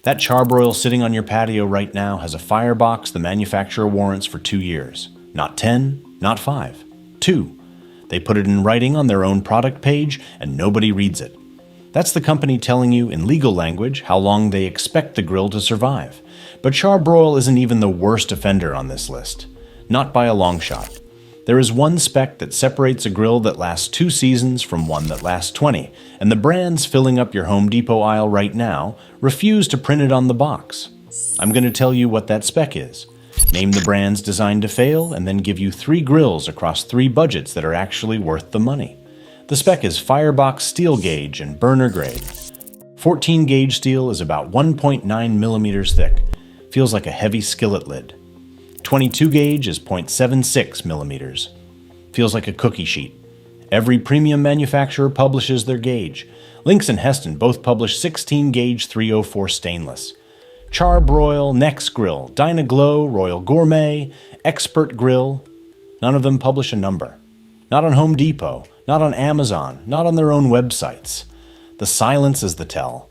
That Char-Broil sitting on your patio right now has a firebox the manufacturer warrants for 2 years. Not 10, not 5. 2. They put it in writing on their own product page and nobody reads it. That's the company telling you in legal language how long they expect the grill to survive. But Char-Broil isn't even the worst offender on this list. Not by a long shot. There is one spec that separates a grill that lasts 2 seasons from one that lasts 20, and the brands filling up your Home Depot aisle right now refuse to print it on the box. I'm going to tell you what that spec is. Name the brands designed to fail, and then give you 3 grills across 3 budgets that are actually worth the money. The spec is firebox steel gauge and burner grade. 14 gauge steel is about 1.9 millimeters thick. Feels like a heavy skillet lid. 22 gauge is 0.76 millimeters. Feels like a cookie sheet. Every premium manufacturer publishes their gauge. Lynx and Heston both publish 16 gauge 304 stainless. Char-Broil, Nexgrill, Dyna-Glo, Royal Gourmet, Expert Grill, none of them publish a number. Not on Home Depot, not on Amazon, not on their own websites. The silence is the tell,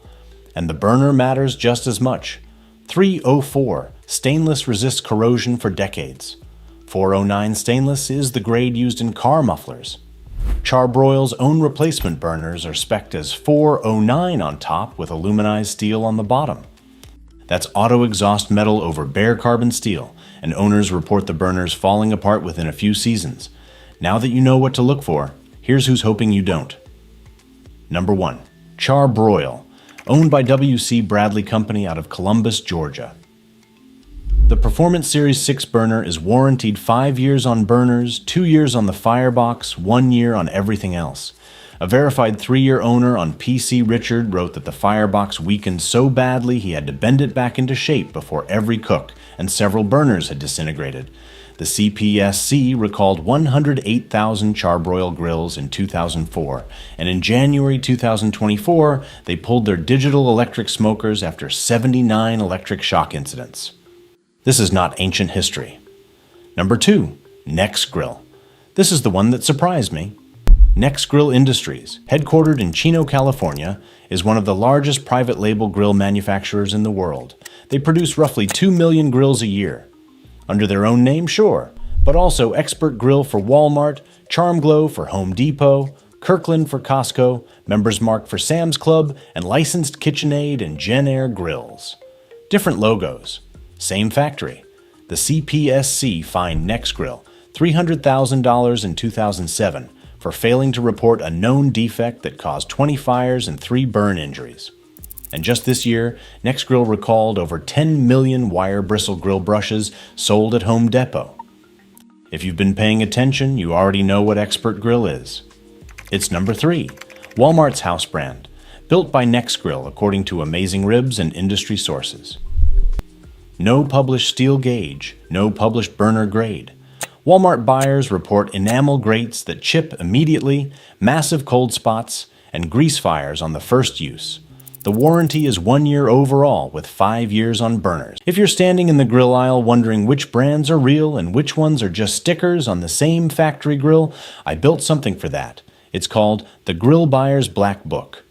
and the burner matters just as much. 304, stainless resists corrosion for decades. 409 stainless is the grade used in car mufflers. Char-Broil's own replacement burners are spec'd as 409 on top with aluminized steel on the bottom. That's auto exhaust metal over bare carbon steel, and owners report the burners falling apart within a few seasons. Now that you know what to look for, here's who's hoping you don't. Number 1. Char-Broil, owned by W.C. Bradley Company out of Columbus, Georgia. The Performance Series 6 burner is warranted 5 years on burners, 2 years on the firebox, 1 year on everything else. A verified 3-year owner on PC Richard wrote that the firebox weakened so badly he had to bend it back into shape before every cook, and several burners had disintegrated. The CPSC recalled 108,000 Char-Broil grills in 2004, and in January 2024, they pulled their digital electric smokers after 79 electric shock incidents. This is not ancient history. Number 2, Nexgrill. This is the one that surprised me. Nexgrill Industries, headquartered in Chino, California, is one of the largest private label grill manufacturers in the world. They produce roughly 2 million grills a year. Under their own name, sure, but also Expert Grill for Walmart, Charmglow for Home Depot, Kirkland for Costco, Members Mark for Sam's Club, and licensed KitchenAid and JennAir grills. Different logos. Same factory. The CPSC fined Nexgrill $300,000 in 2007 for failing to report a known defect that caused 20 fires and 3 burn injuries. And just this year, Nexgrill recalled over 10 million wire bristle grill brushes sold at Home Depot. If you've been paying attention, you already know what Expert Grill is. It's number 3, Walmart's house brand, built by Nexgrill according to Amazing Ribs and industry sources. No published steel gauge, no published burner grade. Walmart buyers report enamel grates that chip immediately, massive cold spots, and grease fires on the first use. The warranty is 1 year overall with 5 years on burners. If you're standing in the grill aisle wondering which brands are real and which ones are just stickers on the same factory grill, I built something for that. It's called the Grill Buyer's Black Book.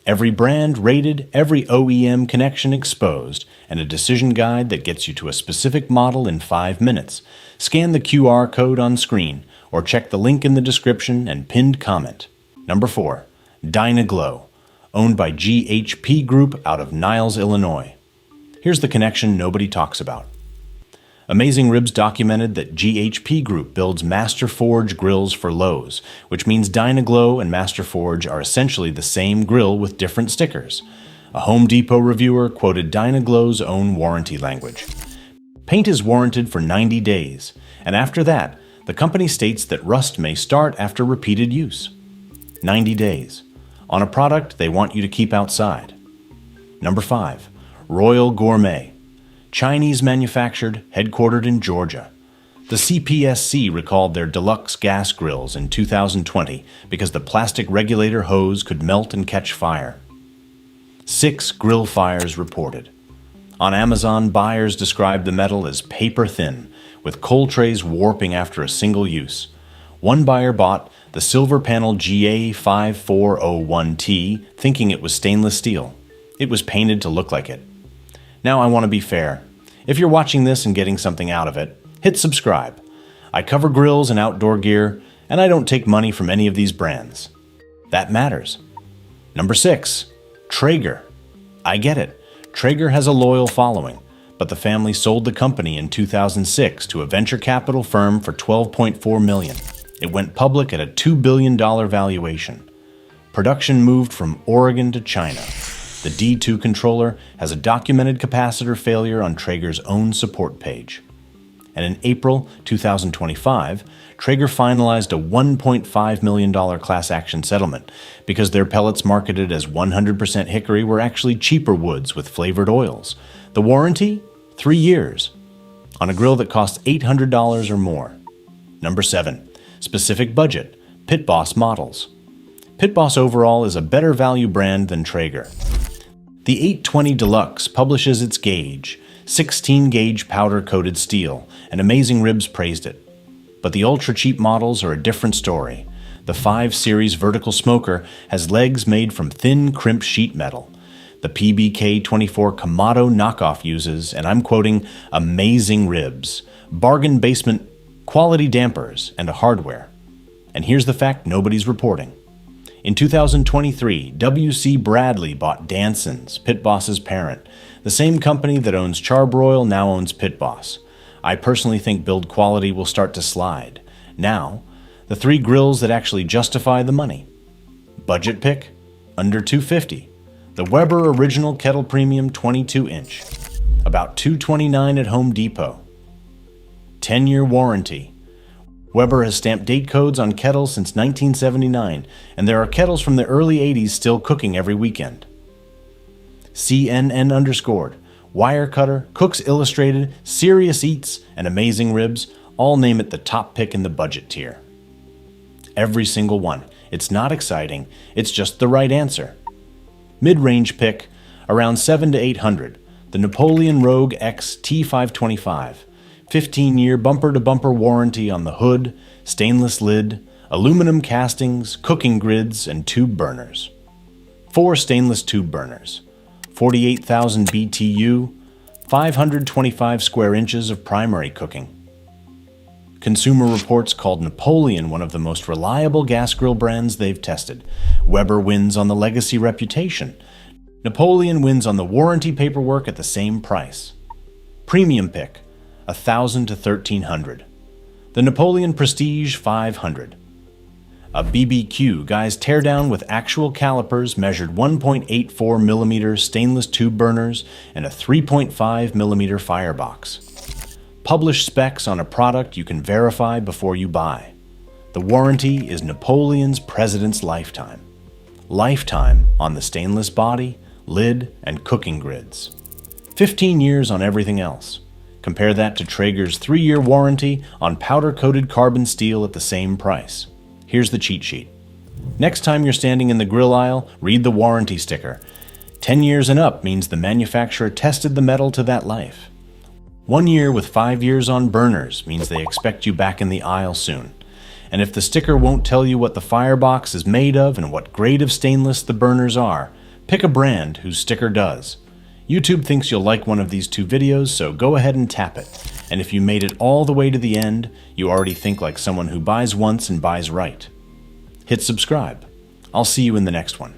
Every brand rated, every OEM connection exposed, and a decision guide that gets you to a specific model in 5 minutes. Scan the QR code on screen, or check the link in the description and pinned comment. Number 4, Dyna-Glo, owned by GHP Group out of Niles, Illinois. Here's the connection nobody talks about. Amazing Ribs documented that GHP Group builds Master Forge grills for Lowe's, which means Dyna-Glo and Master Forge are essentially the same grill with different stickers. A Home Depot reviewer quoted Dyna-Glo's own warranty language. Paint is warranted for 90 days, and after that, the company states that rust may start after repeated use. 90 days. On a product they want you to keep outside. Number 5, Royal Gourmet. Chinese manufactured, headquartered in Georgia. The CPSC recalled their deluxe gas grills in 2020 because the plastic regulator hose could melt and catch fire. 6 grill fires reported. On Amazon, buyers described the metal as paper thin, with coal trays warping after a single use. One buyer bought the silver panel GA5401T thinking it was stainless steel. It was painted to look like it. Now I want to be fair. If you're watching this and getting something out of it, hit subscribe. I cover grills and outdoor gear, and I don't take money from any of these brands. That matters. Number 6. Traeger. I get it. Traeger has a loyal following, but the family sold the company in 2006 to a venture capital firm for $12.4 million. It went public at a $2 billion valuation. Production moved from Oregon to China. The D2 controller has a documented capacitor failure on Traeger's own support page. And in April 2025, Traeger finalized a $1.5 million class action settlement because their pellets marketed as 100% hickory were actually cheaper woods with flavored oils. The warranty? 3 years. On a grill that costs $800 or more. Number 7. Specific budget. Pit Boss models. Pit Boss overall is a better value brand than Traeger. The 820 Deluxe publishes its gauge, 16-gauge powder-coated steel, and Amazing Ribs praised it. But the ultra-cheap models are a different story. The 5 Series vertical smoker has legs made from thin, crimped sheet metal. The PBK24 Kamado knockoff uses, and I'm quoting, Amazing Ribs, bargain basement, quality dampers, and a hardware. And here's the fact nobody's reporting. In 2023, W.C. Bradley bought Danson's, Pit Boss's parent. The same company that owns Char-Broil now owns Pit Boss. I personally think build quality will start to slide. Now, the 3 grills that actually justify the money. Budget pick? Under $250. The Weber Original Kettle Premium 22-inch. About $229 at Home Depot. 10-year warranty. Weber has stamped date codes on kettles since 1979, and there are kettles from the early 80s still cooking every weekend. CNN_, Wirecutter, Cooks Illustrated, Serious Eats, and Amazing Ribs all name it the top pick in the budget tier. Every single one. It's not exciting, it's just the right answer. Mid-range pick, around $700 to $800, the Napoleon Rogue XT 525. 15-year bumper-to-bumper warranty on the hood, stainless lid, aluminum castings, cooking grids, and tube burners. 4 stainless tube burners, 48,000 BTU, 525 square inches of primary cooking. Consumer Reports called Napoleon one of the most reliable gas grill brands they've tested. Weber wins on the legacy reputation. Napoleon wins on the warranty paperwork at the same price. Premium pick, $1,000 to $1,300. The Napoleon Prestige 500. A BBQ guy's teardown with actual calipers measured 1.84 millimeter stainless tube burners and a 3.5 millimeter firebox. Publish specs on a product you can verify before you buy. The warranty is Napoleon's President's Lifetime. Lifetime on the stainless body, lid, and cooking grids. 15 years on everything else. Compare that to Traeger's 3-year warranty on powder-coated carbon steel at the same price. Here's the cheat sheet. Next time you're standing in the grill aisle, read the warranty sticker. 10 years and up means the manufacturer tested the metal to that life. 1 year with 5 years on burners means they expect you back in the aisle soon. And if the sticker won't tell you what the firebox is made of and what grade of stainless the burners are, pick a brand whose sticker does. YouTube thinks you'll like one of these 2 videos, so go ahead and tap it. And if you made it all the way to the end, you already think like someone who buys once and buys right. Hit subscribe. I'll see you in the next one.